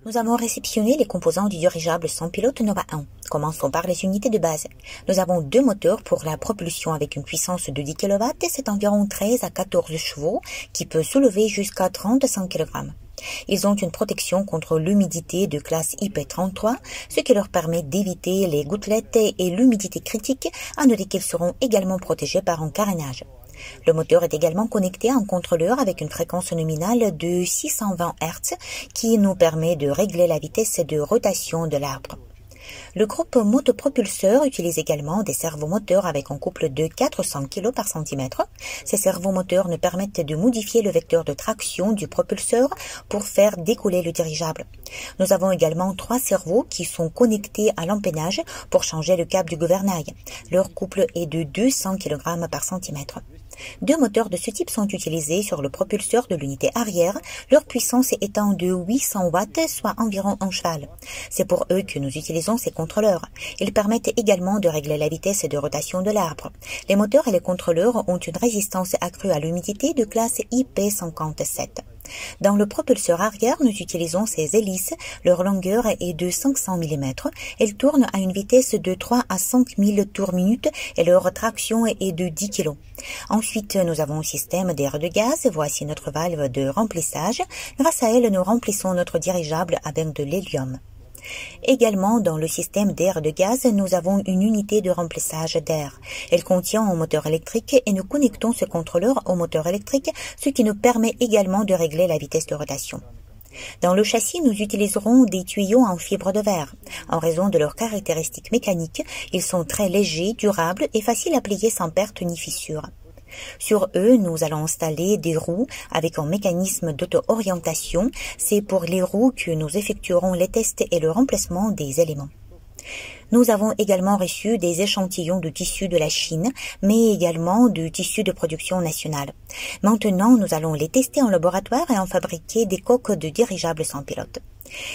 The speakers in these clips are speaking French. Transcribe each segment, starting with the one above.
Nous avons réceptionné les composants du dirigeable sans pilote Nova 1. Commençons par les unités de base. Nous avons deux moteurs pour la propulsion avec une puissance de 10 kW et c'est environ 13 à 14 chevaux qui peut soulever jusqu'à 35 kg. Ils ont une protection contre l'humidité de classe IP33, ce qui leur permet d'éviter les gouttelettes et l'humidité critique, à noter qu'ils seront également protégés par un carénage. Le moteur est également connecté à un contrôleur avec une fréquence nominale de 620 Hz qui nous permet de régler la vitesse de rotation de l'arbre. Le groupe motopropulseur utilise également des servomoteurs avec un couple de 400 kg par centimètre. Ces servomoteurs nous permettent de modifier le vecteur de traction du propulseur pour faire décoller le dirigeable. Nous avons également 3 servos qui sont connectés à l'empennage pour changer le câble du gouvernail. Leur couple est de 200 kg par centimètre. Deux moteurs de ce type sont utilisés sur le propulseur de l'unité arrière, leur puissance étant de 800 watts, soit environ 1 cheval. C'est pour eux que nous utilisons ces contrôleurs. Ils permettent également de régler la vitesse de rotation de l'arbre. Les moteurs et les contrôleurs ont une résistance accrue à l'humidité de classe IP57. Dans le propulseur arrière, nous utilisons ces hélices. Leur longueur est de 500 mm. Elles tournent à une vitesse de 3 à 5 000 tours minute et leur traction est de 10 kg. Ensuite, nous avons un système d'air de gaz. Voici notre valve de remplissage. Grâce à elle, nous remplissons notre dirigeable avec de l'hélium. Également, dans le système d'air de gaz, nous avons une unité de remplissage d'air. Elle contient un moteur électrique et nous connectons ce contrôleur au moteur électrique, ce qui nous permet également de régler la vitesse de rotation. Dans le châssis, nous utiliserons des tuyaux en fibre de verre. En raison de leurs caractéristiques mécaniques, ils sont très légers, durables et faciles à plier sans perte ni fissure. Sur eux, nous allons installer des roues avec un mécanisme d'auto-orientation. C'est pour les roues que nous effectuerons les tests et le remplacement des éléments. Nous avons également reçu des échantillons de tissus de la Chine, mais également de tissus de production nationale. Maintenant, nous allons les tester en laboratoire et en fabriquer des coques de dirigeables sans pilote.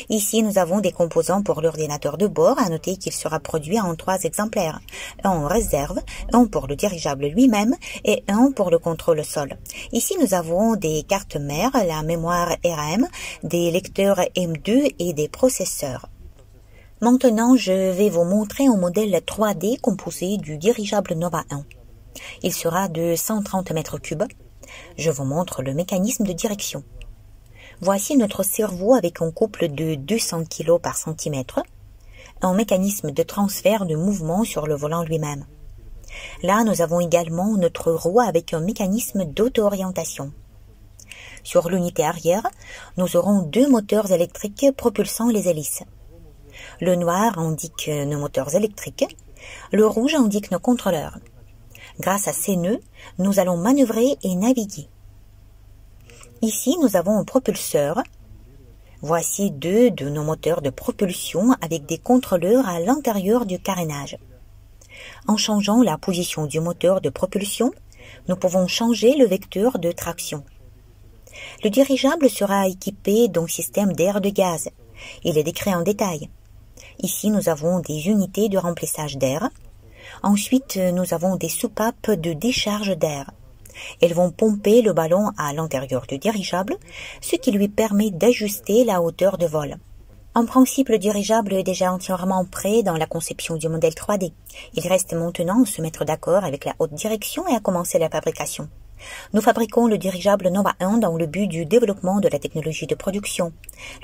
Ici, nous avons des composants pour l'ordinateur de bord, à noter qu'il sera produit en 3 exemplaires. Un en réserve, un pour le dirigeable lui-même et un pour le contrôle sol. Ici, nous avons des cartes mères, la mémoire RAM, des lecteurs M2 et des processeurs. Maintenant, je vais vous montrer un modèle 3D composé du dirigeable Nova 1. Il sera de 130 m3. Je vous montre le mécanisme de direction. Voici notre cerveau avec un couple de 200 kg par centimètre, un mécanisme de transfert de mouvement sur le volant lui-même. Là, nous avons également notre roue avec un mécanisme d'auto-orientation. Sur l'unité arrière, nous aurons 2 moteurs électriques propulsant les hélices. Le noir indique nos moteurs électriques, le rouge indique nos contrôleurs. Grâce à ces nœuds, nous allons manœuvrer et naviguer. Ici, nous avons un propulseur. Voici 2 de nos moteurs de propulsion avec des contrôleurs à l'intérieur du carénage. En changeant la position du moteur de propulsion, nous pouvons changer le vecteur de traction. Le dirigeable sera équipé d'un système d'air de gaz. Il est décrit en détail. Ici, nous avons des unités de remplissage d'air. Ensuite, nous avons des soupapes de décharge d'air. Elles vont pomper le ballon à l'intérieur du dirigeable, ce qui lui permet d'ajuster la hauteur de vol. En principe, le dirigeable est déjà entièrement prêt dans la conception du modèle 3D. Il reste maintenant à se mettre d'accord avec la haute direction et à commencer la fabrication. Nous fabriquons le dirigeable Nova 1 dans le but du développement de la technologie de production.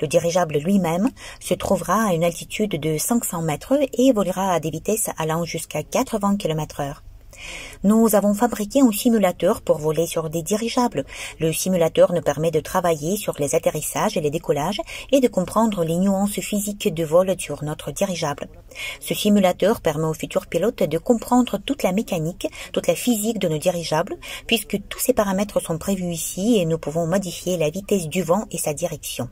Le dirigeable lui-même se trouvera à une altitude de 500 mètres et volera à des vitesses allant jusqu'à 80 km/h. Nous avons fabriqué un simulateur pour voler sur des dirigeables. Le simulateur nous permet de travailler sur les atterrissages et les décollages et de comprendre les nuances physiques de vol sur notre dirigeable. Ce simulateur permet aux futurs pilotes de comprendre toute la mécanique, toute la physique de nos dirigeables, puisque tous ces paramètres sont prévus ici et nous pouvons modifier la vitesse du vent et sa direction.